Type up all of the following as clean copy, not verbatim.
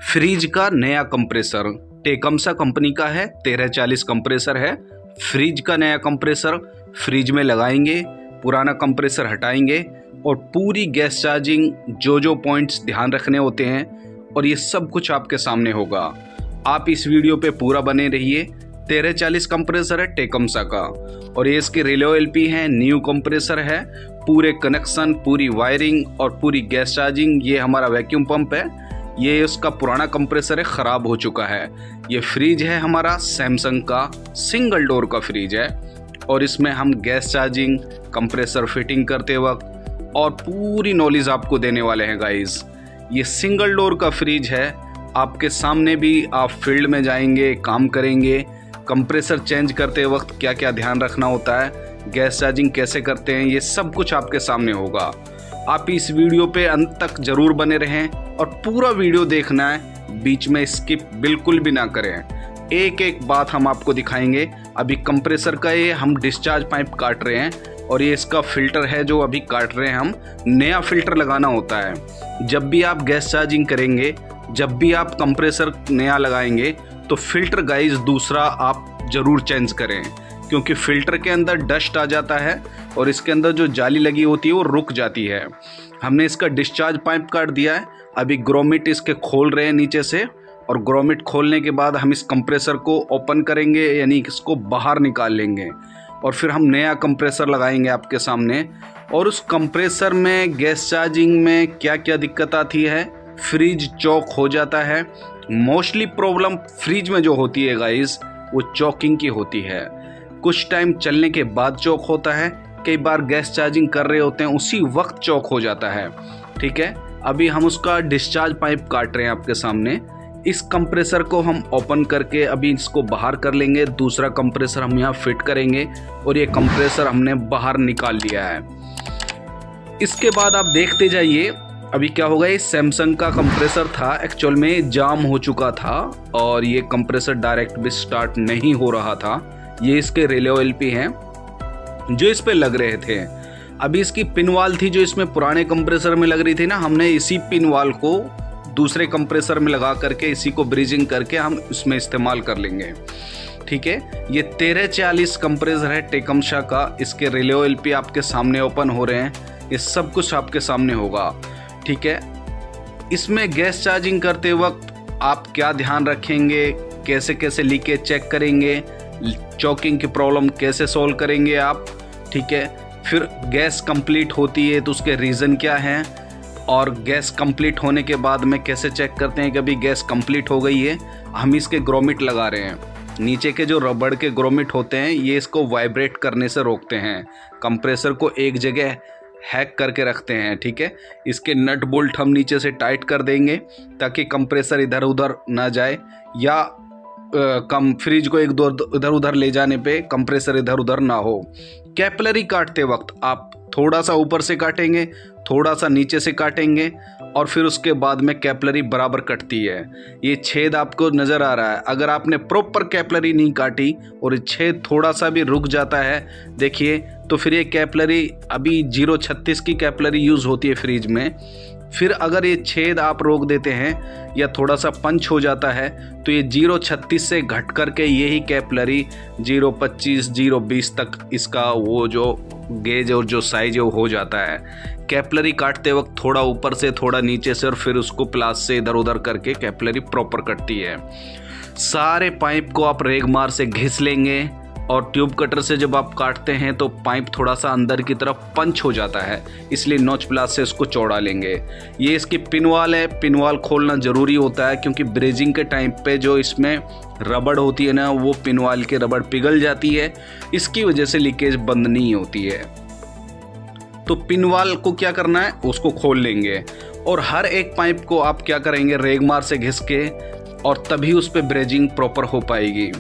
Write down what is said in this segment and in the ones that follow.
Fridge का नया compressor टेकमसा company का है। 1340 कंप्रेसर है। फ्रिज का नया कंप्रेसर फ्रिज में लगाएंगे, पुराना कंप्रेसर हटाएंगे और पूरी गैस चार्जिंग जो पॉइंट्स ध्यान रखने होते हैं और ये सब कुछ आपके सामने होगा। आप इस वीडियो पे पूरा बने रहिए। 1340 कंप्रेसर है टेकमसा का और ये इसके रिले एलपी है, न्यू कंप्रेसर है। पूरे कनेक्शन, पूरी वायरिंग और पूरी गैस चार्जिंग। ये हमारा वैक्यूम पंप है, ये उसका पुराना कंप्रेसर है, ख़राब हो चुका है। ये फ्रिज है हमारा सैमसंग का, सिंगल डोर का फ्रिज है और इसमें हम गैस चार्जिंग, कंप्रेसर फिटिंग करते वक्त और पूरी नॉलेज आपको देने वाले हैं गाइस। ये सिंगल डोर का फ्रिज है, आपके सामने भी आप फील्ड में जाएंगे, काम करेंगे। कंप्रेसर चेंज करते वक्त क्या क्या ध्यान रखना होता है, गैस चार्जिंग कैसे करते हैं, ये सब कुछ आपके सामने होगा। आप इस वीडियो पे अंत तक ज़रूर बने रहें और पूरा वीडियो देखना है, बीच में स्किप बिल्कुल भी ना करें। एक एक बात हम आपको दिखाएंगे। अभी कंप्रेसर का ये हम डिस्चार्ज पाइप काट रहे हैं और ये इसका फ़िल्टर है जो अभी काट रहे हैं हम। नया फ़िल्टर लगाना होता है। जब भी आप गैस चार्जिंग करेंगे, जब भी आप कंप्रेसर नया लगाएंगे तो फ़िल्टर गाइस दूसरा आप ज़रूर चेंज करें, क्योंकि फ़िल्टर के अंदर डस्ट आ जाता है और इसके अंदर जो जाली लगी होती है वो रुक जाती है। हमने इसका डिस्चार्ज पाइप काट दिया है। अभी ग्रोमिट इसके खोल रहे हैं नीचे से और ग्रोमिट खोलने के बाद हम इस कंप्रेसर को ओपन करेंगे, यानी इसको बाहर निकाल लेंगे और फिर हम नया कंप्रेसर लगाएंगे आपके सामने। और उस कंप्रेसर में गैस चार्जिंग में क्या क्या दिक्कत आती है, फ्रिज चॉक हो जाता है। मोस्टली प्रॉब्लम फ्रिज में जो होती है गाइस वो चॉकिंग की होती है। कुछ टाइम चलने के बाद चॉक होता है, कई बार गैस चार्जिंग कर रहे होते हैं उसी वक्त चॉक हो जाता है। ठीक है, अभी हम उसका डिस्चार्ज पाइप काट रहे हैं आपके सामने। इस कंप्रेसर को हम ओपन करके अभी इसको बाहर कर लेंगे। दूसरा कंप्रेसर हम यहाँ फिट करेंगे और ये कंप्रेसर हमने बाहर निकाल लिया है। इसके बाद आप देखते जाइए अभी क्या होगा। ये सैमसंग का कंप्रेसर था, एक्चुअल में जाम हो चुका था और ये कंप्रेसर डायरेक्ट भी स्टार्ट नहीं हो रहा था। ये इसके रिले एलपी हैं जो इस पे लग रहे थे। अभी इसकी पिन वाल थी जो इसमें पुराने कंप्रेसर में लग रही थी ना, हमने इसी पिन वाल को दूसरे कंप्रेसर में लगा करके इसी को ब्रिजिंग करके हम इसमें इस्तेमाल कर लेंगे। ठीक है, ये 1340 कंप्रेसर है टेकमसा का। इसके रिले एलपी आपके सामने ओपन हो रहे हैं, ये सब कुछ आपके सामने होगा। ठीक है, इसमें गैस चार्जिंग करते वक्त आप क्या ध्यान रखेंगे, कैसे कैसे लीकेज चेक करेंगे, चॉकिंग की प्रॉब्लम कैसे सॉल्व करेंगे आप। ठीक है, फिर गैस कंप्लीट होती है तो उसके रीज़न क्या हैं और गैस कंप्लीट होने के बाद में कैसे चेक करते हैं कि अभी गैस कंप्लीट हो गई है। हम इसके ग्रोमिट लगा रहे हैं। नीचे के जो रबड़ के ग्रोमिट होते हैं ये इसको वाइब्रेट करने से रोकते हैं, कंप्रेसर को एक जगह हैक करके रखते हैं। ठीक है, इसके नट बोल्ट हम नीचे से टाइट कर देंगे ताकि कंप्रेसर इधर उधर ना जाए या फ्रिज को इधर उधर ले जाने पे कंप्रेसर इधर उधर ना हो। कैपिलरी काटते वक्त आप थोड़ा सा ऊपर से काटेंगे, थोड़ा सा नीचे से काटेंगे और फिर उसके बाद में कैपिलरी बराबर कटती है। ये छेद आपको नज़र आ रहा है। अगर आपने प्रॉपर कैपिलरी नहीं काटी और ये छेद थोड़ा सा भी रुक जाता है, देखिए, तो फिर ये कैपिलरी अभी 036 की कैपिलरी यूज़ होती है फ्रिज में। फिर अगर ये छेद आप रोक देते हैं या थोड़ा सा पंच हो जाता है तो ये 036 से घट करके यही कैपिलरी 025 020 तक इसका वो जो गेज और जो साइज है वो हो जाता है। कैपिलरी काटते वक्त थोड़ा ऊपर से, थोड़ा नीचे से और फिर उसको प्लास से इधर उधर करके कैपिलरी प्रॉपर कटती है। सारे पाइप को आप रेगमार से घिस लेंगे और ट्यूब कटर से जब आप काटते हैं तो पाइप थोड़ा सा अंदर की तरफ पंच हो जाता है, इसलिए नॉच प्लास से इसको चौड़ा लेंगे। ये इसकी पिन वाल है, पिन वाल खोलना ज़रूरी होता है क्योंकि ब्रेजिंग के टाइम पे जो इसमें रबड़ होती है ना, वो पिन वाल की रबड़ पिघल जाती है, इसकी वजह से लीकेज बंद नहीं होती है। तो पिन वाल को क्या करना है, उसको खोल लेंगे और हर एक पाइप को आप क्या करेंगे, रेगमार से घिस के, और तभी उस पर ब्रेजिंग प्रॉपर हो पाएगी।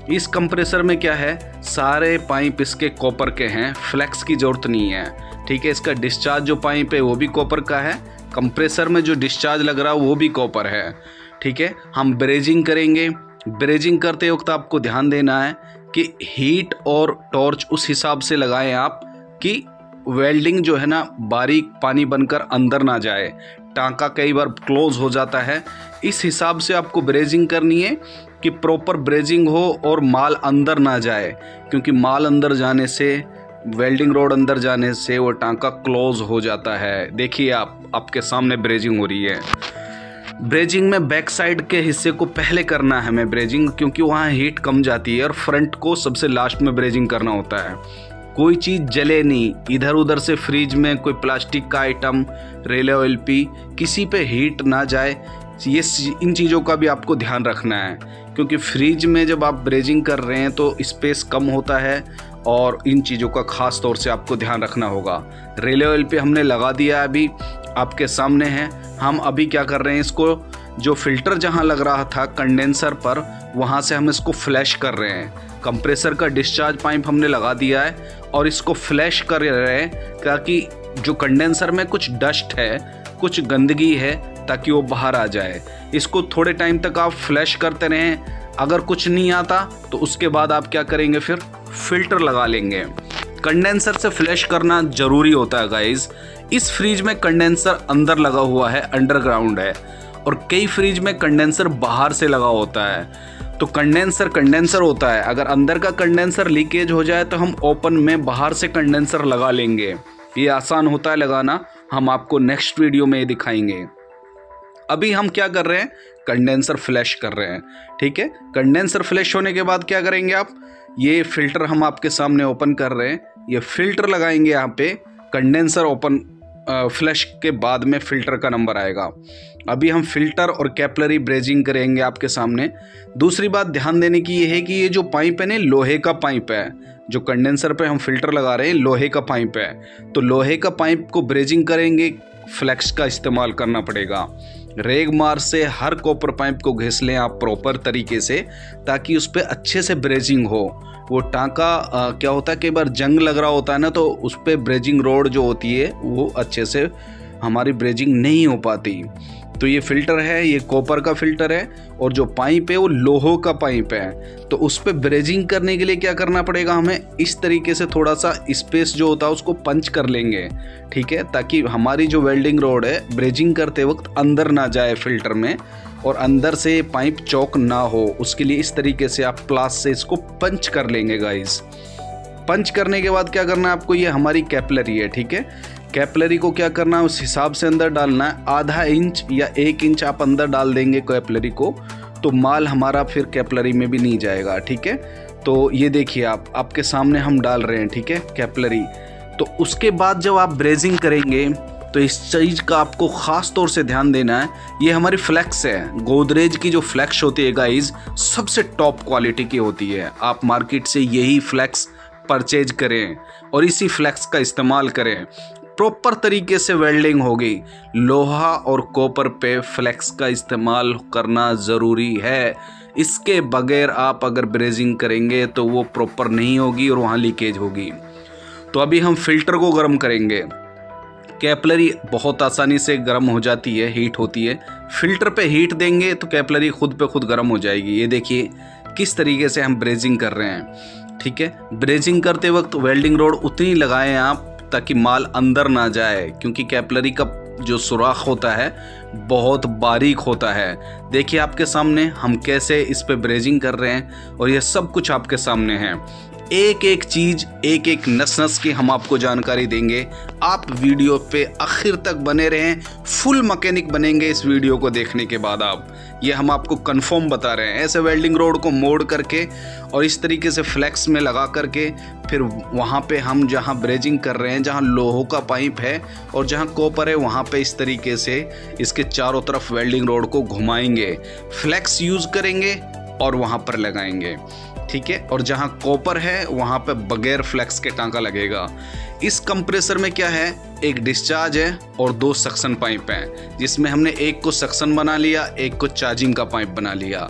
इस कंप्रेसर में क्या है, सारे पाइप इसके कॉपर के हैं, फ्लेक्स की ज़रूरत नहीं है। ठीक है, इसका डिस्चार्ज जो पाइप है वो भी कॉपर का है, कंप्रेसर में जो डिस्चार्ज लग रहा है वो भी कॉपर है। ठीक है, हम ब्रेजिंग करेंगे। ब्रेजिंग करते वक्त आपको ध्यान देना है कि हीट और टॉर्च उस हिसाब से लगाएं आप कि वेल्डिंग जो है ना बारीक पानी बनकर अंदर ना जाए, टांका कई बार क्लोज हो जाता है। इस हिसाब से आपको ब्रेजिंग करनी है कि प्रॉपर ब्रेजिंग हो और माल अंदर ना जाए, क्योंकि माल अंदर जाने से, वेल्डिंग रोड अंदर जाने से वो टांका क्लोज हो जाता है। देखिए आपके सामने ब्रेजिंग हो रही है। ब्रेजिंग में बैक साइड के हिस्से को पहले करना है हमें ब्रेजिंग, क्योंकि वहाँ हीट कम जाती है, और फ्रंट को सबसे लास्ट में ब्रेजिंग करना होता है। कोई चीज़ जले नहीं, इधर उधर से फ्रिज में कोई प्लास्टिक का आइटम, रेले एलपी, किसी पे हीट ना जाए। ये इन चीज़ों का भी आपको ध्यान रखना है, क्योंकि फ्रिज में जब आप ब्रेजिंग कर रहे हैं तो स्पेस कम होता है, और इन चीज़ों का ख़ास तौर से आपको ध्यान रखना होगा। रेले ऑयल पे हमने लगा दिया, अभी आपके सामने है। हम अभी क्या कर रहे हैं, इसको जो फिल्टर जहां लग रहा था कंडेंसर पर, वहां से हम इसको फ्लैश कर रहे हैं। कंप्रेसर का डिस्चार्ज पाइप हमने लगा दिया है और इसको फ्लैश कर रहे हैं, ताकि जो कंडेंसर में कुछ डस्ट है, कुछ गंदगी है, ताकि वो बाहर आ जाए। इसको थोड़े टाइम तक आप फ्लैश करते रहें। अगर कुछ नहीं आता तो उसके बाद आप क्या करेंगे, फिर फिल्टर लगा लेंगे। कंडेंसर से फ्लैश करना ज़रूरी होता है गाइस। इस फ्रिज में कंडेंसर अंदर लगा हुआ है, अंडरग्राउंड है, और कई फ्रिज में कंडेंसर बाहर से लगा होता है। तो कंडेंसर होता है, अगर अंदर का कंडेंसर लीकेज हो जाए तो हम ओपन में बाहर से कंडेंसर लगा लेंगे। ये आसान होता है लगाना, हम आपको नेक्स्ट वीडियो में दिखाएंगे। अभी हम क्या कर रहे हैं, कंडेंसर फ्लैश कर रहे हैं। ठीक है, कंडेंसर फ्लैश होने के बाद क्या करेंगे आप, ये फिल्टर हम आपके सामने ओपन कर रहे हैं, ये फिल्टर लगाएंगे यहाँ पे। कंडेंसर ओपन फ्लैश के बाद में फिल्टर का नंबर आएगा। अभी हम फिल्टर और कैपिलरी ब्रेजिंग करेंगे आपके सामने। दूसरी बात ध्यान देने की ये है कि ये जो पाइप है ना, लोहे का पाइप है। जो कंडेंसर पे हम फिल्टर लगा रहे हैं, लोहे का पाइप है। तो लोहे का पाइप को ब्रेजिंग करेंगे, फ्लेक्स का इस्तेमाल करना पड़ेगा। रेग मार से हर कॉपर पाइप को घिस लें आप प्रॉपर तरीके से, ताकि उस पर अच्छे से ब्रेजिंग हो। वो टांका क्या होता है, कई बार जंग लग रहा होता है ना, तो उस पर ब्रेजिंग रोड जो होती है वो अच्छे से हमारी ब्रेजिंग नहीं हो पाती। तो ये फिल्टर है, ये कॉपर का फिल्टर है, और जो पाइप है वो लोहो का पाइप है। तो उस पर ब्रेजिंग करने के लिए क्या करना पड़ेगा, हमें इस तरीके से थोड़ा सा स्पेस जो होता है उसको पंच कर लेंगे। ठीक है, ताकि हमारी जो वेल्डिंग रोड है ब्रेजिंग करते वक्त अंदर ना जाए फिल्टर में, और अंदर से पाइप चौक ना हो। उसके लिए इस तरीके से आप प्लास से इसको पंच कर लेंगे गाइस। पंच करने के बाद क्या करना है आपको, ये हमारी कैपिलरी है। ठीक है, कैपिलरी को क्या करना है, उस हिसाब से अंदर डालना है। आधा इंच या 1 इंच आप अंदर डाल देंगे कैपिलरी को, तो माल हमारा फिर कैपिलरी में भी नहीं जाएगा। ठीक है, तो ये देखिए आपके सामने हम डाल रहे हैं। ठीक है, कैपिलरी। तो उसके बाद जब आप ब्रेजिंग करेंगे तो इस चीज़ का आपको ख़ास तौर से ध्यान देना है। ये हमारी फ्लेक्स है, गोदरेज की जो फ्लेक्स होती है गाइज, सबसे टॉप क्वालिटी की होती है। आप मार्केट से यही फ्लेक्स परचेज करें और इसी फ्लेक्स का इस्तेमाल करें। प्रॉपर तरीके से वेल्डिंग होगी। लोहा और कॉपर पे फ्लेक्स का इस्तेमाल करना ज़रूरी है। इसके बगैर आप अगर ब्रेजिंग करेंगे तो वो प्रॉपर नहीं होगी और वहाँ लीकेज होगी। तो अभी हम फिल्टर को गर्म करेंगे। कैपिलरी बहुत आसानी से गर्म हो जाती है, हीट होती है। फिल्टर पे हीट देंगे तो कैपिलरी खुद पे खुद गर्म हो जाएगी। ये देखिए किस तरीके से हम ब्रेजिंग कर रहे हैं। ठीक है, ब्रेजिंग करते वक्त वेल्डिंग रोड उतनी लगाएं आप ताकि माल अंदर ना जाए, क्योंकि कैपिलरी का जो सुराख होता है बहुत बारीक होता है। देखिए आपके सामने हम कैसे इस पे ब्रेजिंग कर रहे हैं, और ये सब कुछ आपके सामने है। एक एक चीज़, एक एक नस नस की हम आपको जानकारी देंगे। आप वीडियो पे आखिर तक बने रहें, फुल मैकेनिक बनेंगे इस वीडियो को देखने के बाद। आप ये हम आपको कंफर्म बता रहे हैं। ऐसे वेल्डिंग रोड को मोड़ करके और इस तरीके से फ्लेक्स में लगा करके, फिर वहाँ पे हम जहाँ ब्रेजिंग कर रहे हैं, जहाँ लोहो का पाइप है और जहाँ कॉपर है, वहाँ पे इस तरीके से इसके चारों तरफ वेल्डिंग रोड को घुमाएंगे, फ्लेक्स यूज़ करेंगे और वहाँ पर लगाएंगे। ठीक है, और जहाँ कॉपर है वहाँ पे बगैर फ्लेक्स के टांका लगेगा। इस कंप्रेसर में क्या है, एक डिस्चार्ज है और 2 सक्शन पाइप हैं, जिसमें हमने एक को सक्शन बना लिया, एक को चार्जिंग का पाइप बना लिया।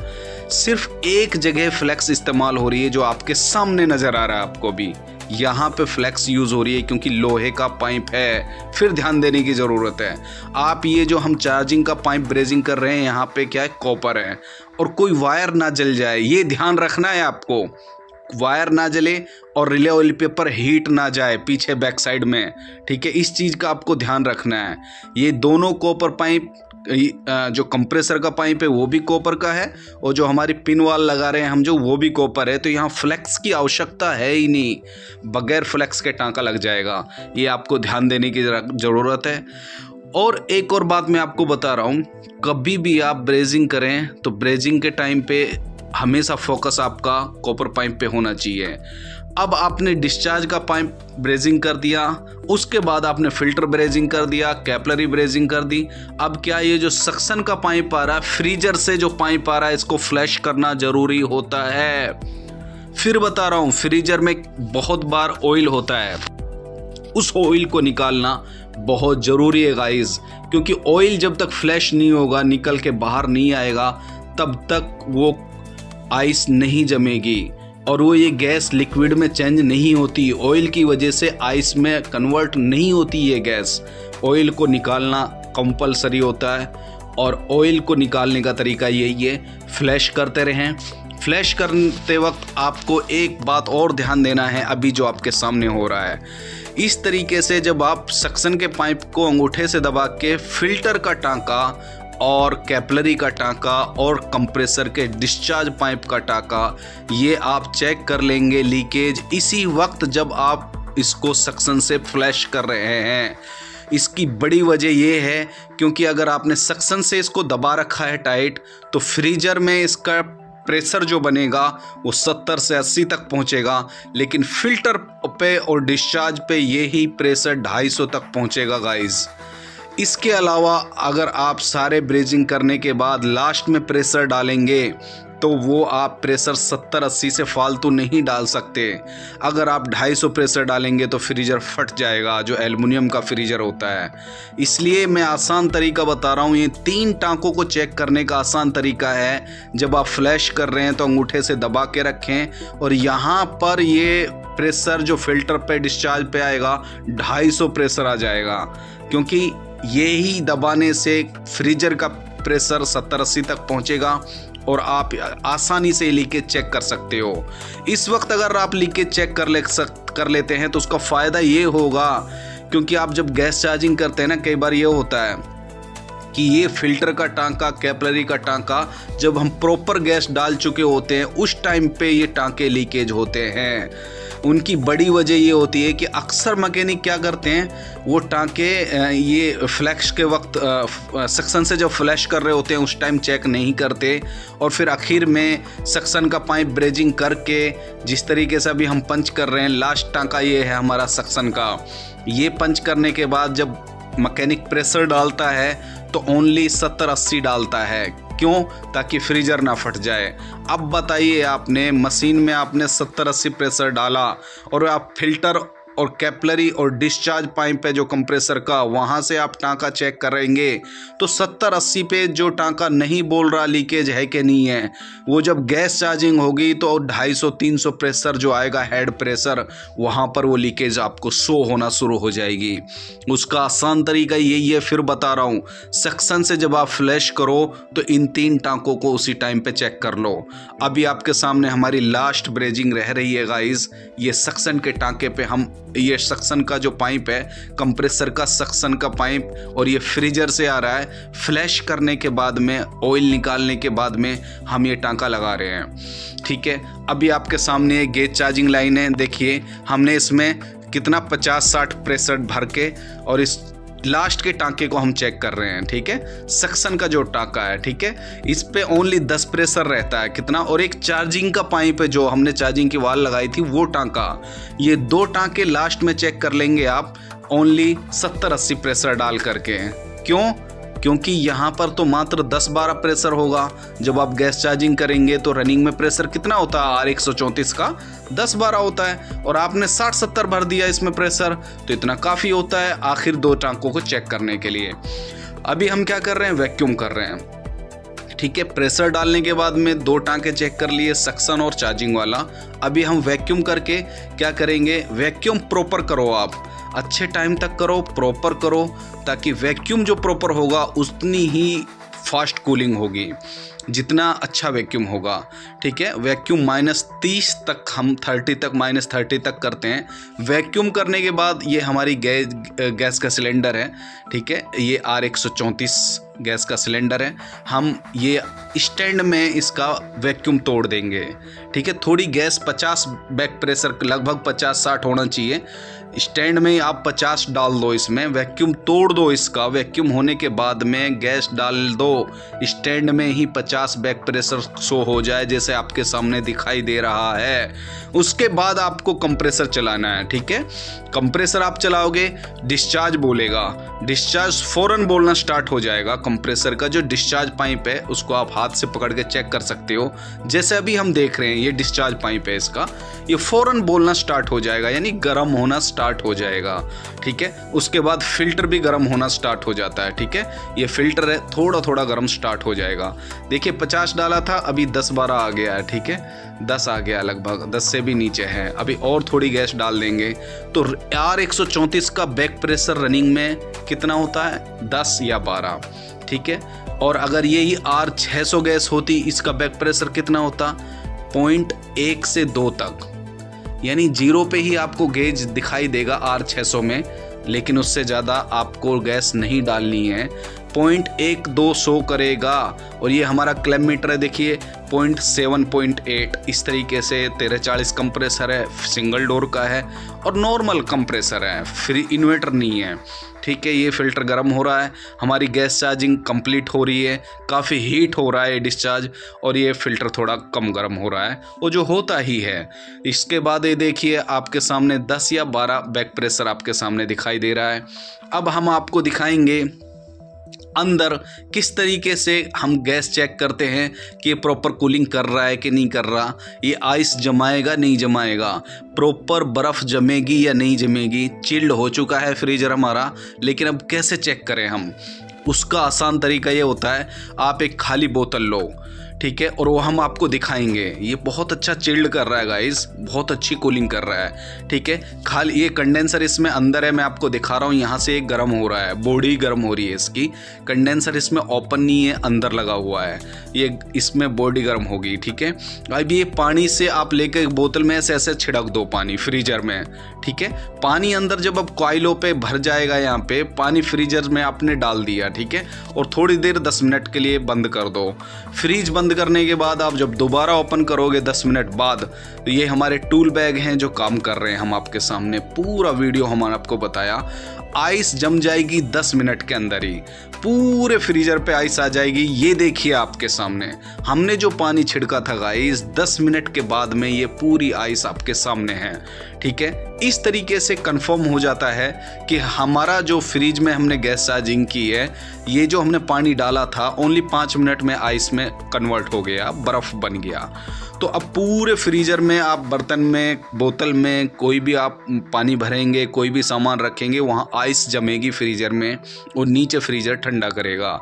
सिर्फ एक जगह फ्लेक्स इस्तेमाल हो रही है जो आपके सामने नज़र आ रहा है आपको भी। यहाँ पे फ्लेक्स यूज़ हो रही है क्योंकि लोहे का पाइप है। फिर ध्यान देने की ज़रूरत है। आप ये जो हम चार्जिंग का पाइप ब्रेजिंग कर रहे हैं, यहाँ पे क्या है, कॉपर है, और कोई वायर ना जल जाए, ये ध्यान रखना है आपको। वायर ना जले और रिले ऑयल पेपर हीट ना जाए पीछे बैक साइड में, ठीक है। इस चीज़ का आपको ध्यान रखना है। ये दोनों कॉपर पाइप, जो कंप्रेसर का पाइप है वो भी कॉपर का है और जो हमारी पिन वाल लगा रहे हैं हम जो, वो भी कॉपर है। तो यहाँ फ्लेक्स की आवश्यकता है ही नहीं, बगैर फ्लेक्स के टांका लग जाएगा। ये आपको ध्यान देने की ज़रूरत है। और एक और बात मैं आपको बता रहा हूँ, कभी भी आप ब्रेजिंग करें तो ब्रेजिंग के टाइम पे हमेशा फोकस आपका कॉपर पाइप पे होना चाहिए। अब आपने डिस्चार्ज का पाइप ब्रेजिंग कर दिया, उसके बाद आपने फिल्टर ब्रेजिंग कर दिया, कैपलरी ब्रेजिंग कर दी। अब क्या ये जो सक्शन का पाइप आ रहा है, फ्रीजर से जो पाइप आ रहा है, इसको फ्लैश करना ज़रूरी होता है। फिर बता रहा हूँ, फ्रीजर में बहुत बार ऑयल होता है, उस ऑयल को निकालना बहुत ज़रूरी है गाइस, क्योंकि ऑयल जब तक फ्लैश नहीं होगा, निकल के बाहर नहीं आएगा, तब तक वो आइस नहीं जमेगी और वो ये गैस लिक्विड में चेंज नहीं होती। ऑयल की वजह से आइस में कन्वर्ट नहीं होती ये गैस। ऑयल को निकालना कंपलसरी होता है और ऑयल को निकालने का तरीका यही है, फ्लैश करते रहें। फ्लैश करते वक्त आपको एक बात और ध्यान देना है, अभी जो आपके सामने हो रहा है, इस तरीके से जब आप सक्शन के पाइप को अंगूठे से दबा के फिल्टर का टांका और कैपलरी का टांका और कंप्रेसर के डिस्चार्ज पाइप का टांका, ये आप चेक कर लेंगे लीकेज इसी वक्त जब आप इसको सक्शन से फ्लैश कर रहे हैं। इसकी बड़ी वजह ये है क्योंकि अगर आपने सक्शन से इसको दबा रखा है टाइट, तो फ्रीजर में इसका प्रेशर जो बनेगा वो 70 से 80 तक पहुंचेगा, लेकिन फिल्टर पे और डिस्चार्ज पे ये ही प्रेशर 250 तक पहुंचेगा गाइस। इसके अलावा अगर आप सारे ब्रेजिंग करने के बाद लास्ट में प्रेशर डालेंगे तो वो आप प्रेशर 70-80 से फालतू नहीं डाल सकते। अगर आप 250 प्रेशर डालेंगे तो फ्रीजर फट जाएगा, जो एल्युमिनियम का फ्रीजर होता है। इसलिए मैं आसान तरीका बता रहा हूँ, ये 3 टांकों को चेक करने का आसान तरीका है। जब आप फ्लैश कर रहे हैं तो अंगूठे से दबा के रखें और यहाँ पर ये प्रेशर जो फिल्टर पे डिस्चार्ज पे आएगा 250 प्रेशर आ जाएगा, क्योंकि यही दबाने से फ्रीजर का प्रेशर 70-80 तक पहुँचेगा और आप आसानी से लीकेज चेक कर सकते हो। इस वक्त अगर आप लीकेज चेक कर लेते हैं तो उसका फ़ायदा ये होगा, क्योंकि आप जब गैस चार्जिंग करते हैं ना, कई बार ये होता है कि ये फिल्टर का टांका, कैपलरी का टांका, जब हम प्रॉपर गैस डाल चुके होते हैं उस टाइम पे ये टांके लीकेज होते हैं। उनकी बड़ी वजह ये होती है कि अक्सर मैकेनिक क्या करते हैं, वो टांके ये फ्लैश के वक्त सक्शन से जब फ्लैश कर रहे होते हैं उस टाइम चेक नहीं करते और फिर आखिर में सक्शन का पाइप ब्रेजिंग करके, जिस तरीके से अभी हम पंच कर रहे हैं, लास्ट टांका ये है हमारा सक्शन का, ये पंच करने के बाद जब मैकेनिक प्रेशर डालता है तो ओनली 70-80 डालता है। क्यों? ताकि फ्रीजर ना फट जाए। अब बताइए, आपने मशीन में आपने 70-80 प्रेशर डाला और आप फिल्टर और कैपलरी और डिस्चार्ज पाइप पे जो कंप्रेसर का, वहाँ से आप टांका चेक करेंगे तो 70-80 पे जो टांका नहीं बोल रहा लीकेज है कि नहीं है, वो जब गैस चार्जिंग होगी तो 250-300 प्रेशर जो आएगा हेड प्रेशर, वहाँ पर वो लीकेज आपको शो होना शुरू हो जाएगी। उसका आसान तरीका यही है, फिर बता रहा हूँ, सक्शन से जब आप फ्लैश करो तो इन 3 टांकों को उसी टाइम पे चेक कर लो। अभी आपके सामने हमारी लास्ट ब्रेजिंग रह रही है गाइस। ये सक्शन के टांके पे हम, ये सक्शन का जो पाइप है, कंप्रेसर का सक्शन का पाइप, और ये फ्रीजर से आ रहा है। फ्लैश करने के बाद में, ऑयल निकालने के बाद में हम ये टांका लगा रहे हैं, ठीक है। अभी आपके सामने गेज चार्जिंग लाइन है, देखिए हमने इसमें कितना 50-60 प्रेशर भर के और इस लास्ट के टांके को हम चेक कर रहे हैं, ठीक है। सक्शन का जो टांका है, ठीक है, इस पे ओनली 10 प्रेशर रहता है, कितना, और एक चार्जिंग का पाइप है जो हमने चार्जिंग की वाल लगाई थी, वो टांका। ये 2 टांके लास्ट में चेक कर लेंगे आप ओनली 70-80 प्रेशर डाल करके। क्यों? क्योंकि यहाँ पर तो मात्र 10-12 प्रेशर होगा। जब आप गैस चार्जिंग करेंगे तो रनिंग में प्रेशर कितना होता है, R134 का 10-12 होता है, और आपने 60-70 भर दिया इसमें प्रेशर, तो इतना काफ़ी होता है आखिर 2 टांकों को चेक करने के लिए। अभी हम क्या कर रहे हैं, वैक्यूम कर रहे हैं, ठीक है। प्रेशर डालने के बाद में 2 टांके चेक कर लिए, सक्शन और चार्जिंग वाला। अभी हम वैक्यूम करके क्या करेंगे, वैक्यूम प्रॉपर करो, आप अच्छे टाइम तक करो, प्रॉपर करो, ताकि वैक्यूम जो प्रॉपर होगा उतनी ही फास्ट कूलिंग होगी, जितना अच्छा वैक्यूम होगा। ठीक है, वैक्यूम -30 तक, हम 30 तक, -30 तक करते हैं। वैक्यूम करने के बाद ये हमारी गैस का सिलेंडर है। ठीक है, ये R134 गैस का सिलेंडर है। हम ये स्टैंड में इसका वैक्यूम तोड़ देंगे। ठीक है, थोड़ी गैस 50 बैक प्रेशर लगभग 50-60 होना चाहिए। स्टैंड में आप 50 डाल दो, इसमें वैक्यूम तोड़ दो इसका। वैक्यूम होने के बाद में गैस डाल दो, स्टैंड में ही 50 बैक प्रेशर शो हो जाए, जैसे आपके सामने दिखाई दे रहा है। उसके बाद आपको कंप्रेसर चलाना है। ठीक है, कंप्रेसर आप चलाओगे, डिस्चार्ज बोलेगा, डिस्चार्ज फ़ौरन बोलना स्टार्ट हो जाएगा। कंप्रेसर का जो डिस्चार्ज पाइप है उसको आप हाथ से पकड़ के चेक कर सकते हो। जैसे अभी हम देख रहे हैं, ये डिस्चार्ज पाइप है इसका, ये फ़ौरन बोलना स्टार्ट हो जाएगा, यानी गर्म होना स्टार्ट हो जाएगा। ठीक है, उसके बाद फिल्टर भी गर्म होना स्टार्ट हो जाता है। ठीक है, ये फिल्टर है, थोड़ा थोड़ा गर्म स्टार्ट हो जाएगा। देखिए 50 डाला था, अभी 10-12 आ गया है। ठीक है, 10 आ गया, लगभग 10 से भी नीचे है। अभी और थोड़ी गैस डाल देंगे तो R134 का बैक प्रेशर रनिंग में कितना होता है, 10 या 12। ठीक है, और अगर यही R600 गैस होती, इसका बैक प्रेशर कितना होता, 0.1 से 2 तक, यानी 0 पे ही आपको गेज दिखाई देगा R600 में, लेकिन उससे ज़्यादा आपको गैस नहीं डालनी है। 0.12 शो करेगा। और ये हमारा क्लैम्प मीटर है, देखिए 0.7, 0.8 इस तरीके से 1340 कंप्रेसर है, सिंगल डोर का है और नॉर्मल कंप्रेसर है, फ्री इन्वर्टर नहीं है। ठीक है, ये फ़िल्टर गर्म हो रहा है, हमारी गैस चार्जिंग कंप्लीट हो रही है, काफ़ी हीट हो रहा है डिस्चार्ज, और ये फ़िल्टर थोड़ा कम गर्म हो रहा है, वो जो होता ही है। इसके बाद ये देखिए आपके सामने 10 या 12 बैक प्रेशर आपके सामने दिखाई दे रहा है। अब हम आपको दिखाएंगे अंदर किस तरीके से हम गैस चेक करते हैं कि ये प्रॉपर कूलिंग कर रहा है कि नहीं कर रहा, ये आइस जमाएगा नहीं जमाएगा, प्रॉपर बर्फ़ जमेगी या नहीं जमेगी। चिल्ड हो चुका है फ्रीजर हमारा, लेकिन अब कैसे चेक करें हम, उसका आसान तरीका ये होता है, आप एक खाली बोतल लो। ठीक है, और वो हम आपको दिखाएंगे। ये बहुत अच्छा चिल्ड कर रहा है गाइस, बहुत अच्छी कूलिंग कर रहा है। ठीक है, खाली ये कंडेंसर इसमें अंदर है, मैं आपको दिखा रहा हूँ, यहाँ से एक गर्म हो रहा है, बॉडी गर्म हो रही है इसकी। कंडेंसर इसमें ओपन नहीं है, अंदर लगा हुआ है, ये इसमें बॉडी गर्म होगी। ठीक है, अब ये पानी से आप लेकर एक बोतल में ऐसे ऐसे छिड़क दो पानी फ्रीजर में। ठीक है, पानी अंदर जब अब कॉइलों पे भर जाएगा, यहाँ पे पानी फ्रीजर में आपने डाल दिया। ठीक है, और थोड़ी देर 10 मिनट के लिए बंद कर दो। फ्रीज बंद करने के बाद आप जब दोबारा ओपन करोगे 10 मिनट बाद, तो ये हमारे टूल बैग हैं जो काम कर रहे हैं। हम आपके सामने पूरा वीडियो हमने आपको बताया, आइस जम जाएगी 10 मिनट के अंदर ही, पूरे फ्रीजर पे आइस आ जाएगी। ये देखिए आपके सामने हमने जो पानी छिड़का था गाइस, 10 मिनट के बाद में ये पूरी आइस आपके सामने है। ठीक है, इस तरीके से कंफर्म हो जाता है कि हमारा जो फ्रिज में हमने गैस चार्जिंग की है, ये जो हमने पानी डाला था ओनली 5 मिनट में आइस में कन्वर्ट हो गया, बर्फ़ बन गया। तो अब पूरे फ्रीजर में आप बर्तन में, बोतल में कोई भी आप पानी भरेंगे, कोई भी सामान रखेंगे, वहाँ आइस जमेगी फ्रीजर में और नीचे फ्रीजर ठंडा करेगा।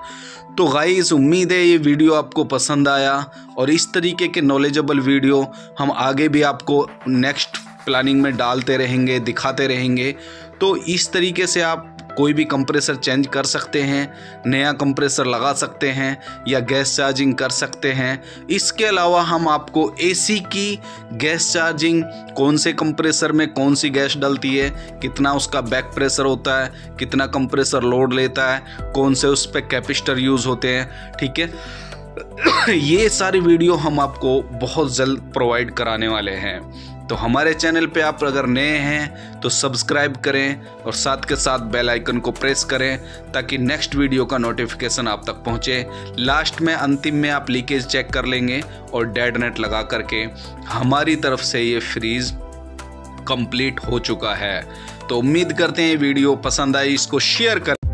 तो गाइस उम्मीद है ये वीडियो आपको पसंद आया, और इस तरीके के नॉलेजेबल वीडियो हम आगे भी आपको नेक्स्ट प्लानिंग में डालते रहेंगे, दिखाते रहेंगे। तो इस तरीके से आप कोई भी कंप्रेसर चेंज कर सकते हैं, नया कंप्रेसर लगा सकते हैं या गैस चार्जिंग कर सकते हैं। इसके अलावा हम आपको एसी की गैस चार्जिंग, कौन से कंप्रेसर में कौन सी गैस डलती है, कितना उसका बैक प्रेशर होता है, कितना कंप्रेसर लोड लेता है, कौन से उस पर कैपेसिटर यूज़ होते हैं। ठीक है, ये सारी वीडियो हम आपको बहुत जल्द प्रोवाइड कराने वाले हैं। तो हमारे चैनल पे आप अगर नए हैं तो सब्सक्राइब करें और साथ के साथ बेल आइकन को प्रेस करें, ताकि नेक्स्ट वीडियो का नोटिफिकेशन आप तक पहुंचे। लास्ट में, अंतिम में आप लीकेज चेक कर लेंगे और डेड नेट लगा करके हमारी तरफ से ये फ्रीज कंप्लीट हो चुका है। तो उम्मीद करते हैं वीडियो पसंद आई, इसको शेयर करें।